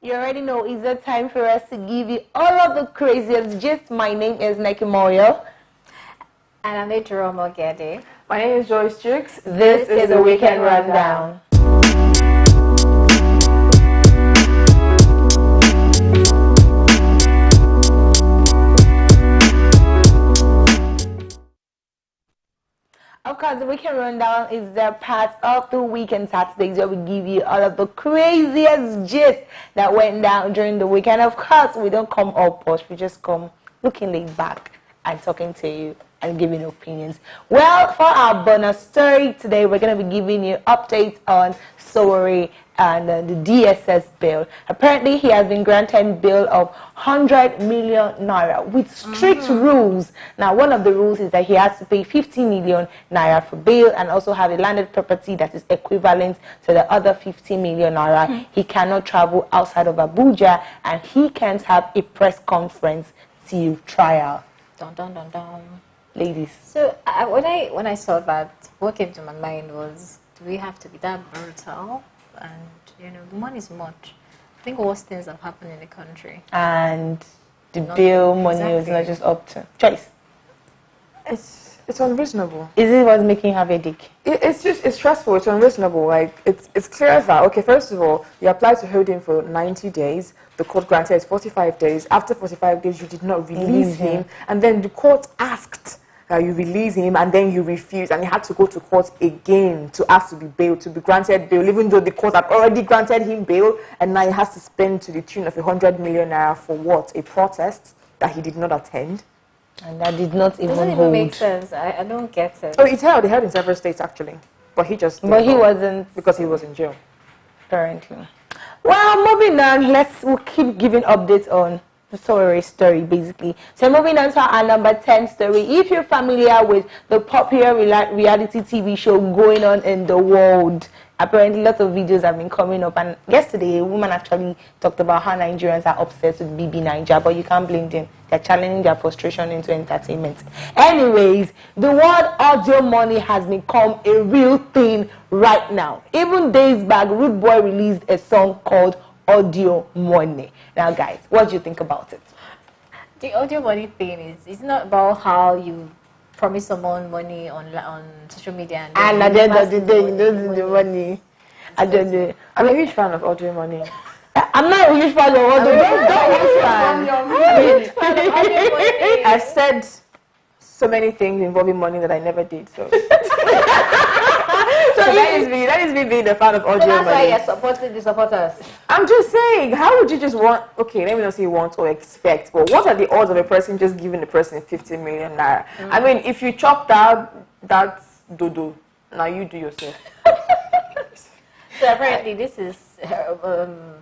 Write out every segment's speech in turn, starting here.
You already know it's a time for us to give you all of the craziest gist. My name is Nikki Moyo. And I'm Jerome Ogede. My name is Joyce Jukes. This is the Weekend Rundown. Of course, the Weekend Rundown is the part of the weekend Saturdays where we give you all of the craziest gist that went down during the weekend. Of course, we don't come all posh, we just come looking laid back and talking to you and giving opinions. Well, for our bonus story today, we're going to be giving you updates on Sowore and the DSS bail. Apparently, he has been granted bail of 100 million naira with strict rules. Now, one of the rules is that he has to pay 50 million naira for bail and also have a landed property that is equivalent to the other 50 million naira. He cannot travel outside of Abuja, and he can't have a press conference till trial. Dun, dun, dun, dun. Ladies. So when I saw that, what came to my mind was, do we have to be that brutal? And the money is much. I think worse things have happened in the country. And the bail money is not just up to choice. It's unreasonable. Is it what's making you have a headache? It's stressful. It's unreasonable. Like it's clear that, okay, first of all, you applied to hold him for 90 days. The court granted 45 days. After 45 days, you did not release him, and then the court asked that you release him, and then you refused, and he had to go to court again to ask to be bailed, to be granted bail, even though the court had already granted him bail, and now he has to spend to the tune of 100 million naira for what? A protest that he did not attend. And that did not even Doesn't hold. make sense. I don't get it. Oh, they held in several states actually, but he just. But he wasn't, because he was in jail. apparently. Well, moving on, we'll keep giving updates on the Sowore story, basically. So moving on to our number 10 story. If you're familiar with the popular reality TV show going on in the world, apparently lots of videos have been coming up, and yesterday a woman actually talked about how Nigerians are obsessed with BB Naija, but you can't blame them. They're channeling their frustration into entertainment. Anyways, the word audio money has become a real thing right now. Even days back, Rude Boy released a song called Audio Money. Now, guys, what do you think about it? The audio money thing it's not about how you promise someone money on social media And at the end of the day, you don't see the money. I'm a huge fan of audio money. I'm not a huge fan of audio money. I've said so many things involving money that I never did. So, so that is me being a fan of audio so that's money. why you're supporting the supporters. I'm just saying, how would you just want? Okay, let me not say want or expect, but what are the odds of a person just giving the person 50 million naira? I mean, if you chop that's dodo. Now you do yourself. So apparently this is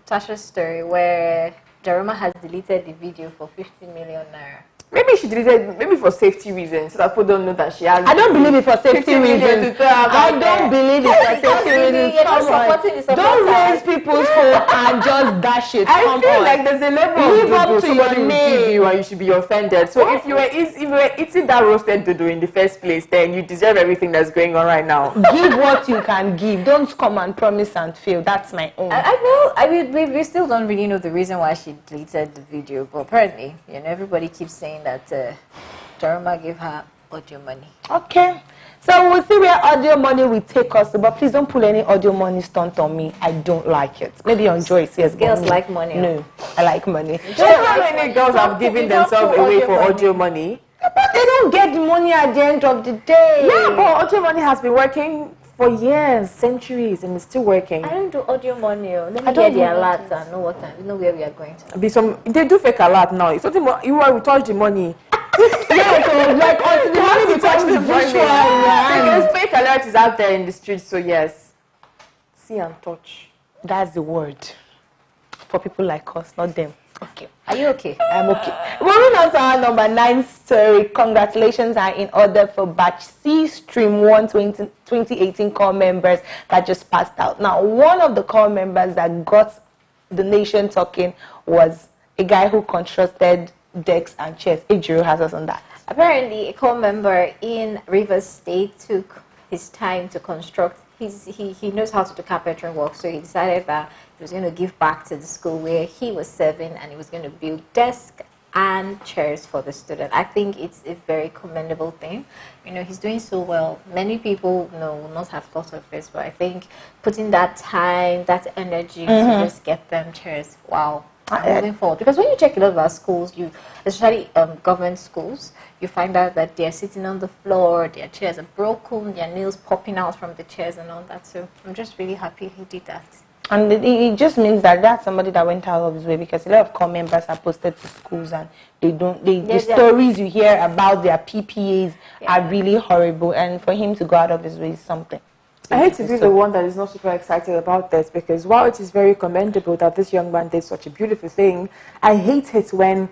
Tasha's story where Jeroma has deleted the video for 50 million naira. Maybe she deleted, maybe for safety reasons, so that people don't know that she has. I don't believe it for safety reasons. I don't believe it for safety reasons. You're not supporting the supporters. Don't raise people's hope and just dash it. I feel like there's a level Live of up dodo to somebody your will name. give you and you should be offended. So if you were eating that roasted dodo in the first place, then you deserve everything that's going on right now. Give what you can give. Don't come and promise and fail. That's my own. I know. I mean, we still don't really know the reason why she deleted the video, but apparently, everybody keeps saying that Jeroma gave her audio money. Okay. So we'll see where audio money will take us to, but please don't pull any audio money stunt on me. I don't like it. Maybe on Joyce, yes. Girls like money. No, I like money. Do you know how many girls have given themselves away for audio money? But they don't get the money at the end of the day. Yeah, but audio money has been working for years, centuries, and it's still working. I don't do audio money. Let me get the alert and know where we are going to. They do fake alert now. It's something more, you will touch the money. Yeah, so like until the money becomes visual. Because fake alert is out there in the streets, so yes. See and touch. That's the word for people like us, not them. Okay. Are you okay? I'm okay. Moving on to our number 9 story. Congratulations are in order for Batch C Stream 1 2018 core members that just passed out. Now, one of the core members that got the nation talking was a guy who constructed decks and chairs. Ejiro has us on that. Apparently, a core member in Rivers State took his time to construct he knows how to do carpentry work, so he decided that he was going to give back to the school where he was serving, and he was going to build desks and chairs for the student. I think it's a very commendable thing. You know, he's doing so well. Many people, you know, will not have thought of this, but I think putting that time, that energy to just get them chairs, wow. Moving forward, because when you check a lot of our schools, especially government schools, you find out that they're sitting on the floor, their chairs are broken, their nails popping out from the chairs and all that. So I'm just really happy he did that. And it just means that that's somebody that went out of his way, because a lot of core members are posted to schools and the stories you hear about their PPAs are really horrible, and for him to go out of his way is something. I hate to be the one that is not super excited about this, because while it is very commendable that this young man did such a beautiful thing, I hate it when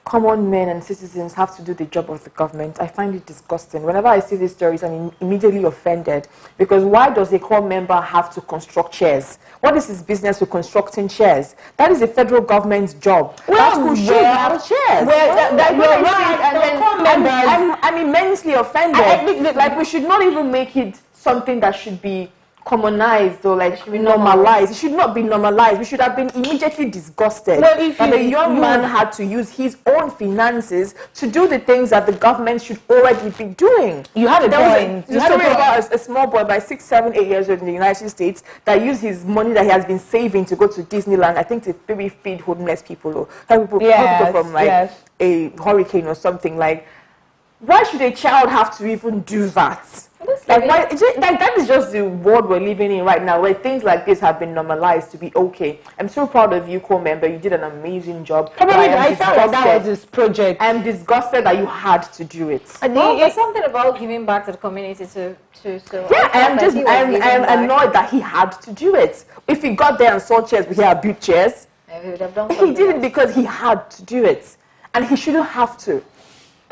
common men and citizens have to do the job of the government. I find it disgusting. Whenever I see these stories, I'm immediately offended, because why does a core member have to construct chairs? What is his business with constructing chairs? That is the federal government's job. That school should have chairs. You're right. I'm immensely offended. Like, we should not even make it something that should be commonized or like normalized. It should not be normalized. We should have been immediately disgusted that the young man had to use his own finances to do the things that the government should already be doing. You had a point. There's a story about a small boy by 6, 7, 8 years old in the United States that used his money that he has been saving to go to Disneyland, I think, to maybe feed homeless people or help people from like a hurricane or something. Like, why should a child have to even do that? Like, that is just the world we're living in right now, where things like this have been normalized to be okay. I'm so proud of you, co-member. You did an amazing job. I felt like that was his project. I'm disgusted that you had to do it. Well, there's something about giving back to the community so yeah, I'm annoyed that he had to do it. If he got there and saw chairs, we had built chairs. He would have done he did it because he had to do it, and he shouldn't have to.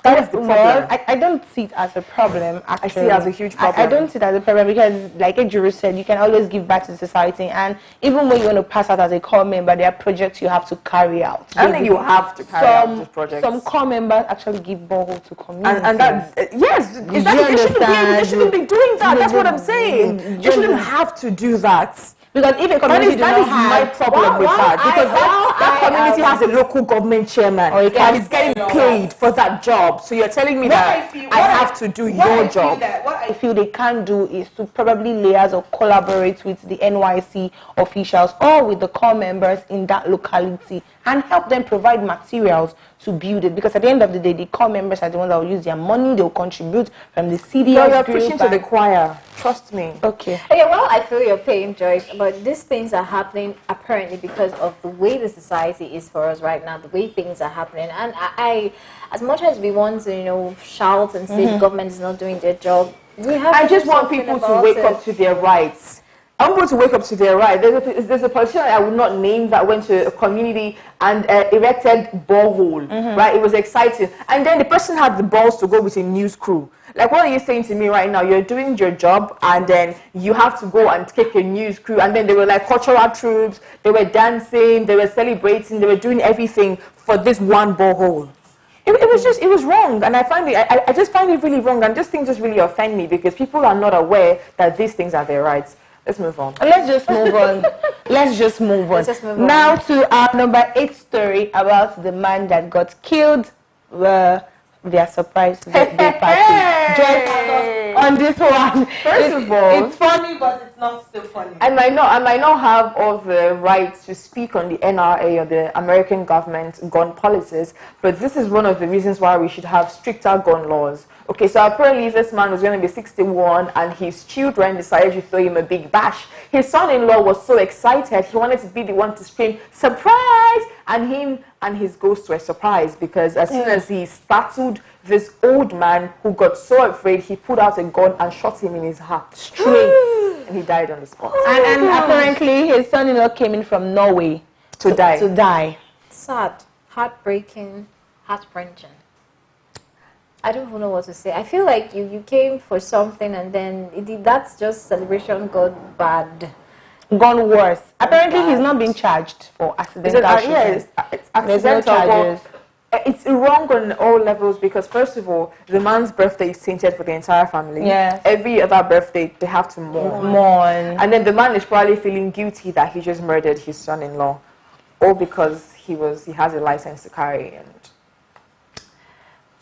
That is the problem. Well, I don't see it as a problem, actually. I see it as a huge problem. I don't see it as a problem because, like Ejuru said, you can always give back to society, and even when you want to pass out as a core member, there are projects you have to carry out. I think you have to carry out these projects. Some core members actually give borehole to communities. And that, yes, they shouldn't be doing that. That's what I'm saying. You shouldn't have to do that. Because if a community that is my problem with that. Because that community has a local government chairman and is getting paid for that job. So you're telling me that I have to do your job. What I feel they can do is to probably liaise or collaborate with the NYC officials or with the core members in that locality and help them provide materials to build it, because at the end of the day, the core members are the ones that will use their money, they'll contribute from the CDS. You're preaching to the choir. Trust me. Okay. Well, I feel your pain, Joyce, but these things are happening apparently because of the way the society is for us right now, the way things are happening. And I as much as we want to, shout and say the government is not doing their job, I just want people to wake up to their rights. I want to wake up to their right. There's a politician I would not name that went to a community and erected borehole, right? It was exciting. And then the person had the balls to go with a news crew. Like, what are you saying to me right now? You're doing your job and then you have to go and take a news crew. And then they were like cultural troops. They were dancing. They were celebrating. They were doing everything for this one borehole. It was wrong, and I just find it really wrong, and this thing just really offend me because people are not aware that these things are their rights. Let's move on. Let's just move on. Let's just move on. Now to our number 8 story about the man that got killed. Their surprise birthday party. Join us on this one. First of all, it's funny, but it's not so funny. I might not have all the rights to speak on the NRA or the American government gun policies, but this is one of the reasons why we should have stricter gun laws. Okay, so apparently this man was going to be 61 and his children decided to throw him a big bash. His son-in-law was so excited, he wanted to be the one to scream, "Surprise!" And him and his ghost were surprised because as soon as he startled this old man who got so afraid, he pulled out a gun and shot him in his heart straight and he died on the spot. And apparently his son-in-law came in from Norway to die. Sad, heartbreaking, heart-wrenching. I don't even know what to say. I feel like you came for something and then that's just celebration gone bad. Gone worse. Apparently he's not being charged for accidental shooting. It's accidental. There's no charges. it's wrong on all levels because, first of all, the man's birthday is tainted for the entire family. Yes. Every other birthday, they have to mourn. And then the man is probably feeling guilty that he just murdered his son-in-law, all because he has a license to carry. And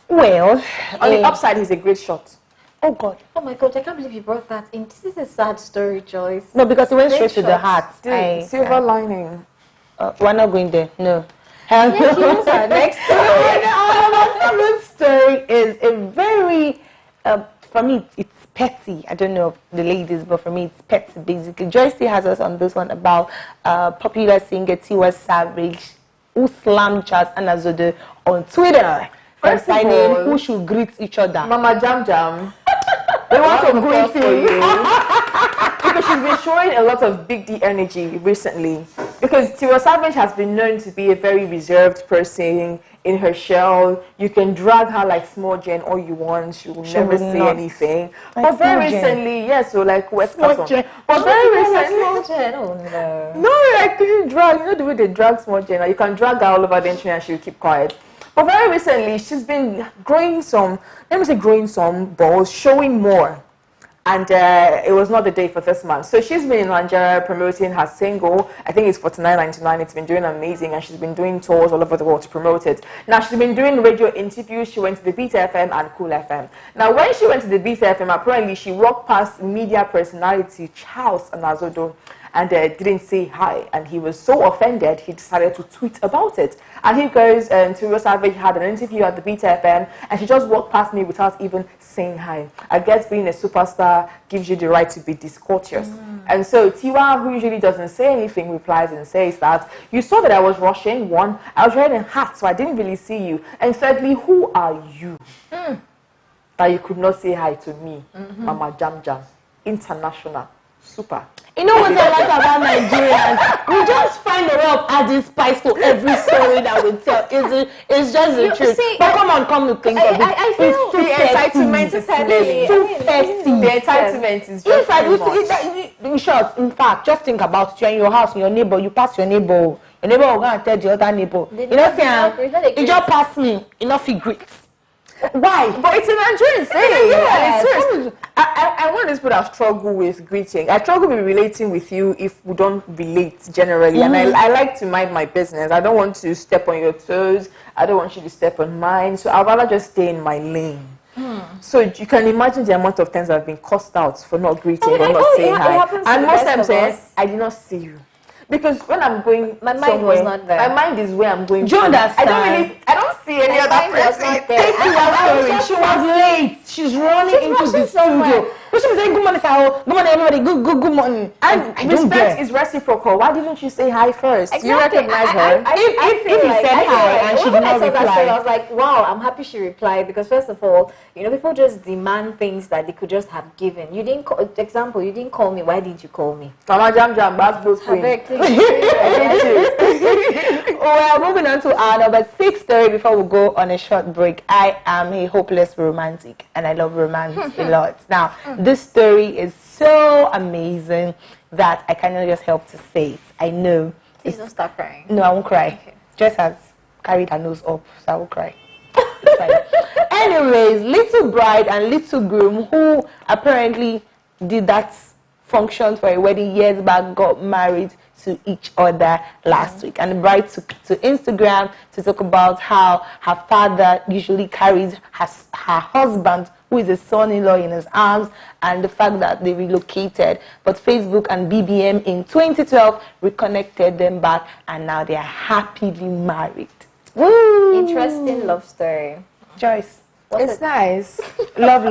well, on the upside, he's a great shot. Oh God! Oh my God! I can't believe you brought that in. This is a sad story, Joyce. No, because it went Great straight to the heart. Silver lining. We're not going there. No. Next Our story is a very, for me, it's petty. I don't know if the ladies, but for me, it's petty. Basically, Joyce has us on this one about popular singer Tiwa Savage, who slammed Charles Anazodo on Twitter. First of all, who should greet each other. Mama Jam Jam. They want to greet you. Because she's been showing a lot of big D energy recently. Because Tiwa Savage has been known to be a very reserved person in her shell. You can drag her like Small Jen all you want. She will never say anything. Like but very recently, so like West Carson. But very recently, Small Jen. Oh no. No, like you drag. You know the way they drag Small Jen. Like, you can drag her all over the internet and she'll keep quiet. But very recently, she's been growing some balls, showing more. And it was not the day for this month. So she's been in Nigeria promoting her single. I think it's $49.99. It's been doing amazing. And she's been doing tours all over the world to promote it. Now, she's been doing radio interviews. She went to the Beat FM and Cool FM. Now, when she went to the Beat FM, apparently she walked past media personality Charles Anazodo and didn't say hi. And he was so offended, he decided to tweet about it. And he goes, Tiwa Savage had an interview at the Beat FM, and she just walked past me without even saying hi. I guess being a superstar gives you the right to be discourteous. And so Tiwa, who usually doesn't say anything, replies and says that, you saw that I was rushing. One, I was wearing a hat, so I didn't really see you. And thirdly, who are you that you could not say hi to me, Mama Jam Jam, international, super. You know what I like about Nigerians? We just find a way of adding spice to every story that we tell. It's just the truth. See, but come to think of it, I feel the entitlement is too petty. The entitlement is just If I too do much. in short, in fact, just think about it. You're in your house, your neighbor, you pass your neighbor will go and tell the other neighbor. You know, say, you just pass me, enough he greets. Why? But it's a Nigerian thing. Yes. And it's serious. I want these people that struggle with greeting. I struggle with relating with you if we don't relate generally. And I like to mind my business. I don't want to step on your toes. I don't want you to step on mine. So I'd rather just stay in my lane. So you can imagine the amount of times I've been cussed out for not greeting or not saying hi. And most times I did not see you. Because when I'm going my mind was not there. My mind is where I'm going. Do you understand? I don't see any other person. Take your story. She was late. She's running into the studio. But she was saying, good morning, sir. Good morning, everybody. Good morning. And respect is reciprocal. Why didn't you say hi first? Exactly. You recognize her. If you said hi and she did not reply, I was like, wow, I'm happy she replied because first of all, people just demand things that they could just have given. You didn't you didn't call me. Why didn't you call me? Mama Jam Jam, Basketball Queen. Well, moving on to our number 6 story before we go on a short break. I am a hopeless romantic and I love romance a lot. Now, this story is so amazing that I cannot just help to say it. I know. Please don't start crying. No, I won't cry. Okay. Just has carried her nose up, so I will cry. Anyways, little bride and little groom who apparently did that function for a wedding years back got married to each other last week, and the bride took to Instagram to talk about how her father usually carries her husband, who is a son-in-law, in his arms, and the fact that they relocated, but Facebook and BBM in 2012 reconnected them back, and now they are happily married. Woo! Interesting love story. Joyce, It's nice. love.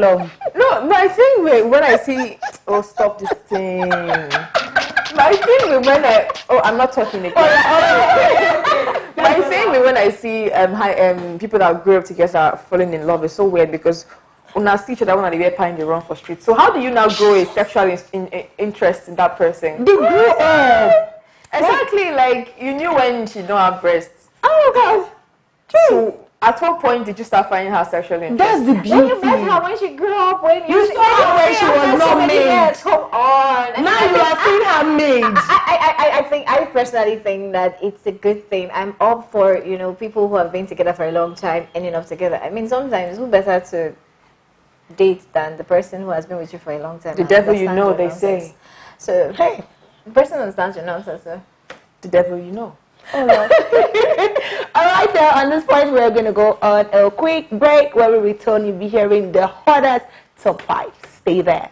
No, my thing when I see, stop this thing. My thing when I'm not talking again. My thing when I see people that grew up together falling in love is so weird because when I see each other, when they wear pine, they run for streets. So how do you now grow a sexual interest in that person? They grew up. Exactly, like you knew when she don't have breasts. Oh God. So at what point did you start finding her sexually interesting? That's the beauty. When you met her, when she grew up, when You saw her when she was not made. Come on. Now you are are seeing her maid. I personally think that it's a good thing. I'm all for, people who have been together for a long time ending up together. I mean, sometimes who better to date than the person who has been with you for a long time. The devil you know, they say. So, hey, the person understands your nonsense, so. The devil you know. Oh, Lord. All right, so on this point, we're going to go on a quick break. When we return, you'll be hearing the hottest top 5. Stay there.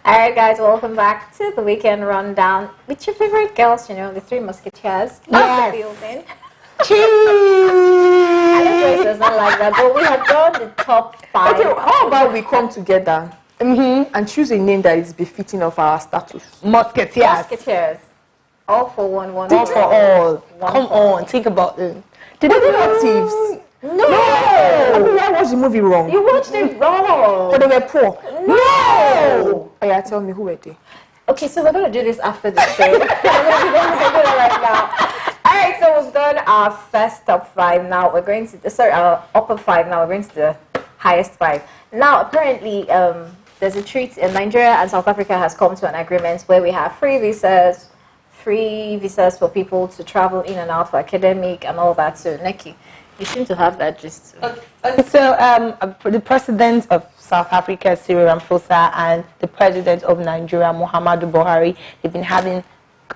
Alright guys, welcome back to the weekend rundown with your favorite girls, the Three Musketeers of the building. I know Joyce does not like that, but we have done the top 5. Okay, how about we come together and choose a name that is befitting of our status? Musketeers. Musketeers. All for one, one All for all. Come for on, think about it. Did they not thieves? No! I mean, I watched the movie wrong. You watched it wrong! But they were poor. No! Oh yeah, tell me, who were they? Okay, so we're going to do this after the show. We're going to do it right now. Alright, so we've done our first top 5. Now we're going to, our upper 5. Now we're going to the highest 5. Now, apparently, there's a treaty, Nigeria and South Africa has come to an agreement where we have free visas for people to travel in and out for academic and all that. So, Neki, you seem to have that gist. So, the president of South Africa, Cyril Ramaphosa, and the president of Nigeria, Muhammadu Buhari, they've been having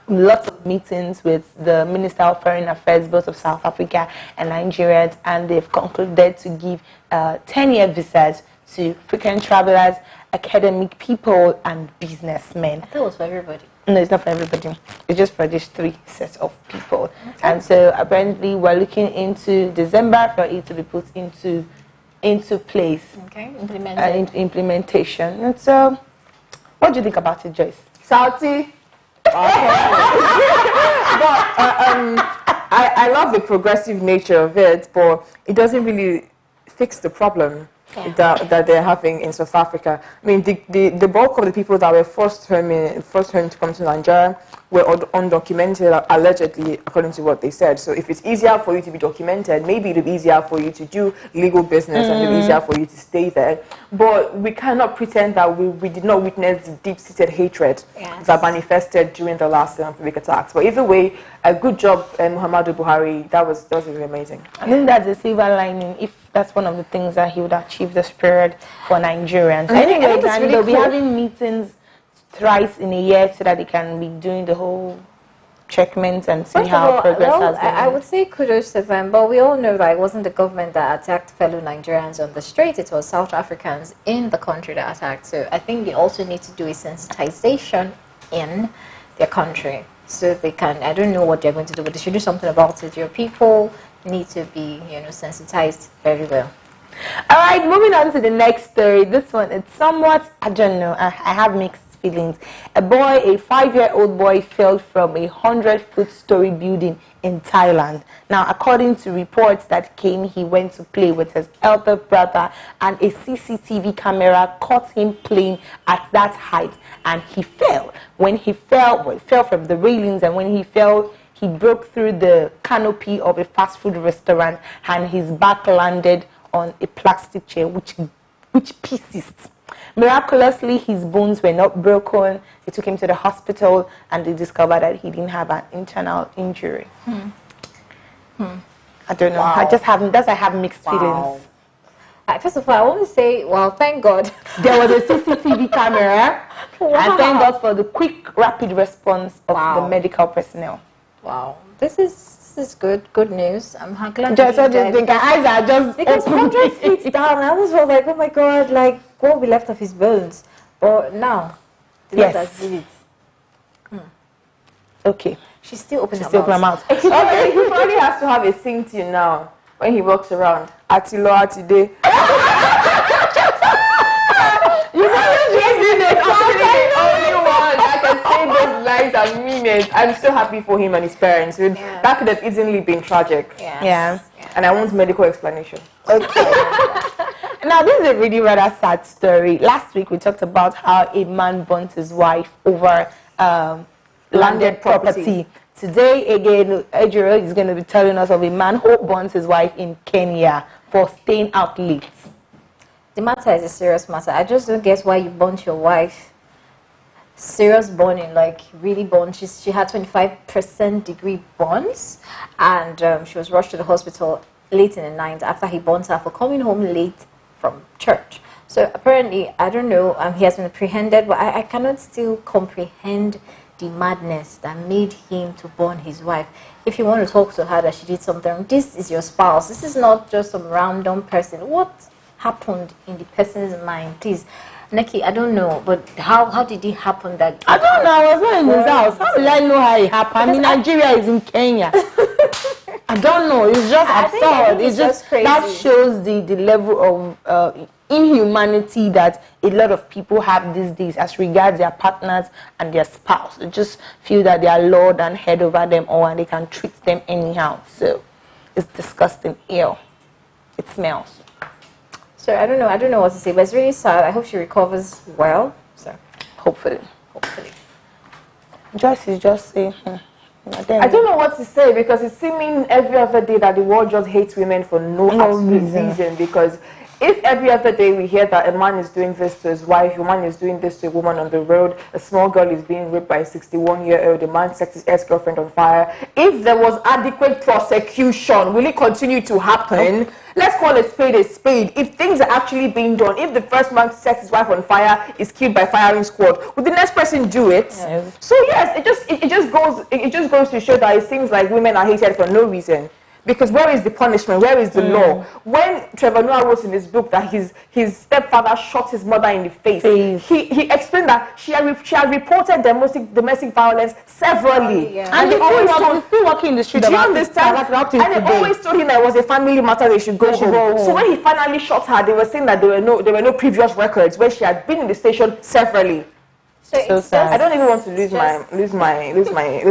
lots of meetings with the Minister of Foreign Affairs, both of South Africa and Nigerians, and they've concluded to give 10-year visas to frequent travelers, academic people, and businessmen. That was for everybody. No, it's not for everybody. It's just for these 3 sets of people. Okay. And so apparently we're looking into December for it to be put into place. Okay, implementation. And so, what do you think about it, Joyce? Salty. But I love the progressive nature of it, but it doesn't really fix the problem that they're having in South Africa. I mean, the bulk of the people that were first home to come to Nigeria were undocumented, allegedly, according to what they said. So if it's easier for you to be documented, maybe it'll be easier for you to do legal business and it'll be easier for you to stay there. But we cannot pretend that we did not witness the deep-seated hatred that manifested during the last Republic attacks. But either way, a good job, Muhammadu Buhari. That was really amazing. I think that's a silver lining. If that's one of the things that he would achieve this period for Nigerians. Anyways, and really they'll be having meetings thrice in a year so that they can be doing the whole checkments and see how progress has been. I would say kudos to them, but we all know that it wasn't the government that attacked fellow Nigerians on the street. It was South Africans in the country that attacked. So I think they also need to do a sensitization in their country so they can, I don't know what they're going to do, but they should do something about it. Your people need to be, sensitized very well. All right, moving on to the next story. This one, it's somewhat, I don't know, I have mixed feelings. A 5-year-old boy fell from a 100-foot story building in Thailand. Now, according to reports that came, he went to play with his elder brother and a CCTV camera caught him playing at that height and he fell. When he fell, he fell from the railings, and when he fell, he broke through the canopy of a fast food restaurant and his back landed on a plastic chair which persisted. Miraculously, his bones were not broken. They took him to the hospital and they discovered that he didn't have an internal injury. I don't know. Wow. I have mixed feelings. First of all, I want to say, well, thank God. There was a CCTV camera. Wow. And thank God for the quick, rapid response of the medical personnel. Wow. This is is good. Good news. I'm glad. Just what do you think? Our eyes are just because open. 100 feet down, I was like, oh my God, like what will be left of his bones? But now, the Lord has did it. Okay. She's still open her Still open her mouth. mouth. Okay, he probably has to have a sing tune now when he walks around. Atilo Atide. You know, the only one that can say those lines and mean it. I'm so happy for him and his parents. That could have easily been tragic. Yeah. And I want medical explanation. Okay. Now, this is a really rather sad story. Last week, we talked about how a man burnt his wife over landed property. Today, again, Ejiro is going to be telling us of a man who burnt his wife in Kenya for staying out late. The matter is a serious matter. I just don't guess why you burnt your wife. Serious burning, like really burn. She had 25% degree burns, and she was rushed to the hospital late in the night after he burnt her for coming home late from church. So apparently, I don't know, he has been apprehended, but I cannot still comprehend the madness that made him to burn his wife. If you want to talk to her that she did something wrong, this is your spouse. This is not just some random person. What happened in the person's mind? Please, Neki, I don't know, but how did it happen that... I don't know, I was not in his house. How will I know how it happened? I mean, Nigeria is in Kenya. I don't know, it's just absurd. I think it's just crazy. That shows the level of inhumanity that a lot of people have these days as regards their partners and their spouse. They just feel that they are lord and head over them all and they can treat them anyhow. So it's disgusting. Ew. It smells. So I don't know what to say, but it's really sad. I hope she recovers well. So hopefully. Joyce is just saying, I don't know what to say because it's seeming every other day that the world just hates women for no absolute reason. Because if every other day we hear that a man is doing this to his wife, a man is doing this to a woman on the road, a small girl is being raped by a 61-year-old, a man sets his ex-girlfriend on fire, if there was adequate prosecution, will it continue to happen? Let's call a spade a spade. If things are actually being done, if the first man sets his wife on fire, is killed by firing squad, would the next person do it? Yes. So yes, it just goes to show that it seems like women are hated for no reason. Because where is the punishment? Where is the law? When Trevor Noah wrote in his book that his stepfather shot his mother in the face, he explained that she had reported domestic violence severally. And he's still walking in the street. Do you understand? And they always told him that it was a family matter, they should go home. So when he finally shot her, they were saying that there were no previous records where she had been in the station severally. So sad. I don't even want to lose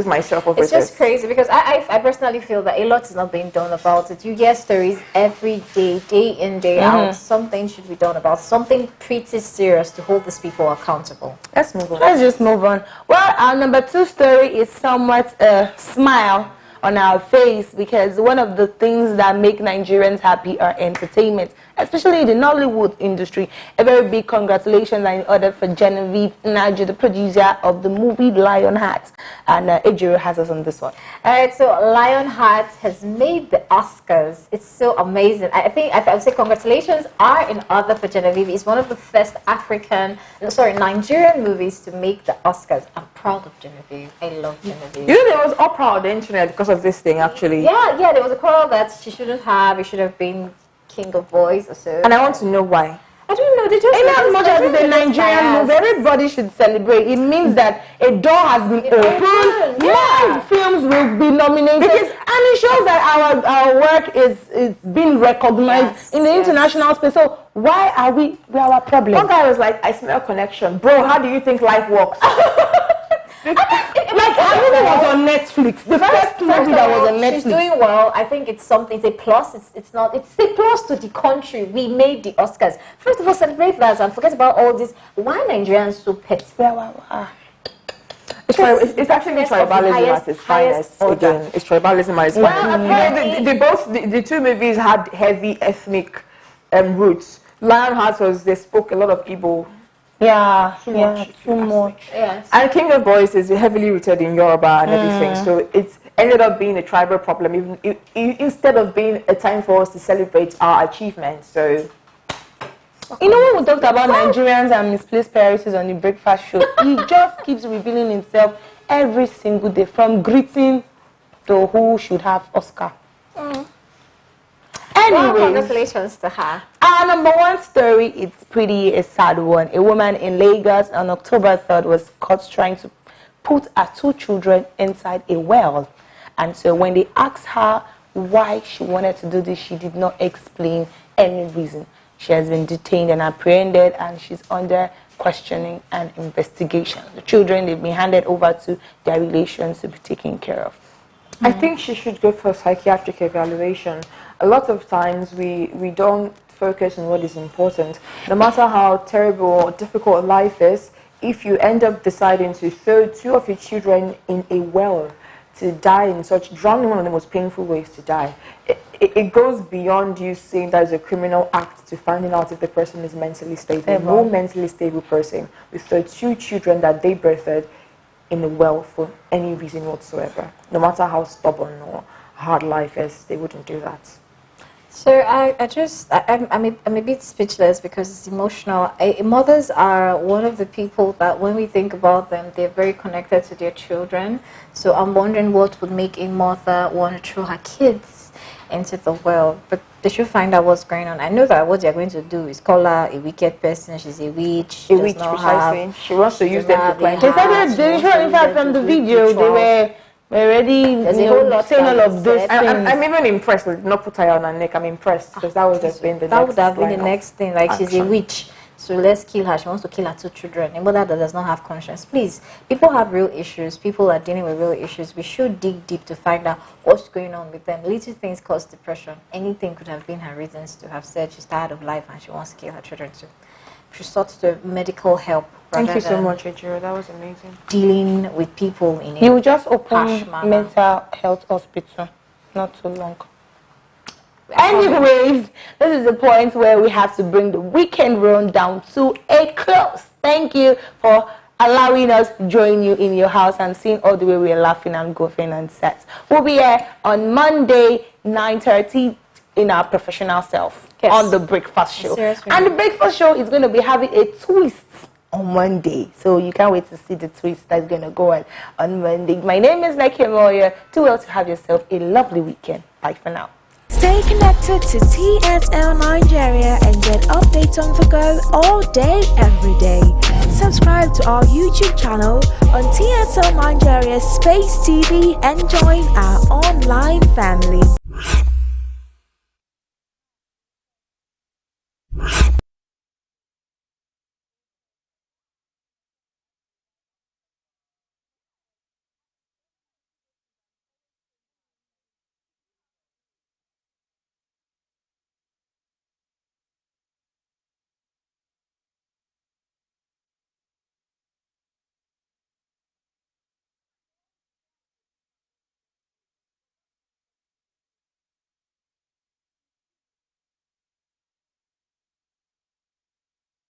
myself over this. It's just crazy because I personally feel that a lot is not being done about it. You hear stories every day, day in, day out. Something should be done about something pretty serious to hold these people accountable. Let's move on. Let's just move on. Well, our number 2 story is somewhat a smile on our face because one of the things that make Nigerians happy are entertainment, especially in the Nollywood industry. A very big congratulations are in order for Genevieve Nnaji, the producer of the movie Lionheart. And Ejiro has us on this one. Alright, so Lionheart has made the Oscars. It's so amazing. I think I would say congratulations are in order for Genevieve. It's one of the first Nigerian movies to make the Oscars. I'm proud of Genevieve. I love Genevieve. You know, there was uproar on the internet because of this thing, actually. Yeah, there was a quarrel that she shouldn't have. It should have been King of Boys or so. And I want to know why. I don't know. They just as much as it's a Nigerian movie, everybody should celebrate. It means that a door has been opened. More films will be nominated, and it shows that our work is being recognized in the international space. So why are we our problem? One guy was like, "I smell connection, bro. How do you think life works?" Our movie was on Netflix. The first movie that was on Netflix. She's doing well. I think it's something. It's a plus. It's a plus to the country. We made the Oscars. First of all, celebrate that and forget about all this. Why Nigerians so petty? It's actually tribalism at its finest. Again, it's tribalism at its finest. The two movies had heavy ethnic roots. Lionheart they spoke a lot of Igbo. Too much. Yes. And King of Boys is heavily rooted in Yoruba and everything, so it's ended up being a tribal problem, instead of being a time for us to celebrate our achievements. So, you know, when we talked about Nigerians and misplaced priorities on the breakfast show, he just keeps revealing himself every single day, from greeting So who should have Oscar? Well, Anyways, congratulations to her. our number one story, it's pretty a sad one. A woman in Lagos on October 3rd was caught trying to put her 2 children inside a well. And so when they asked her why she wanted to do this, she did not explain any reason. She has been detained and apprehended, and she's under questioning and investigation. The children, they've been handed over to their relations to be taken care of. I think she should go for psychiatric evaluation. A lot of times we don't focus on what is important. No matter how terrible or difficult life is, if you end up deciding to throw 2 of your children in a well to die in such, drowning, one of the most painful ways to die, it goes beyond you saying that is a criminal act to finding out if the person is mentally stable. No mentally stable person will throw 2 children that they birthed in a well for any reason whatsoever. No matter how stubborn or hard life is, they wouldn't do that. So I'm a bit speechless because it's emotional. Mothers are one of the people that when we think about them, they're very connected to their children. So I'm wondering what would make a mother want to throw her kids into the well. But they should find out what's going on. I know that what they're going to do is call her a wicked person. She's a witch. A witch, precisely. She wants to use them to plant. They said that in fact from the video they were already saying all of those things. I'm even impressed. Like, not put her on her neck. I'm impressed because that would have been the that next would have been the line next thing. Like action. she's a witch, so let's kill her. She wants to kill her 2 children. A mother that does not have conscience. Please, people have real issues. People are dealing with real issues. We should dig deep to find out what's going on with them. Little things cause depression. Anything could have been her reasons to have said she's tired of life and she wants to kill her children too. She sought the medical help. Thank you so much, Ejiro. That was amazing. Dealing with people in You a just open harsh manner. mental health hospital, not too long. Anyways, this is the point where we have to bring the weekend rundown to a close. Thank you for allowing us to join you in your house and seeing all the way we're laughing and goofing and set. We'll be here on Monday, 9:30 in our professional self on the Breakfast Show. Seriously. And the Breakfast Show is going to be having a twist on Monday. So you can't wait to see the twist that's going to go on Monday. My name is Nike Moya. Do well to have yourself a lovely weekend. Bye for now. Stay connected to TSL Nigeria and get updates on the go all day, every day. Subscribe to our YouTube channel on TSL Nigeria Space TV and join our online family.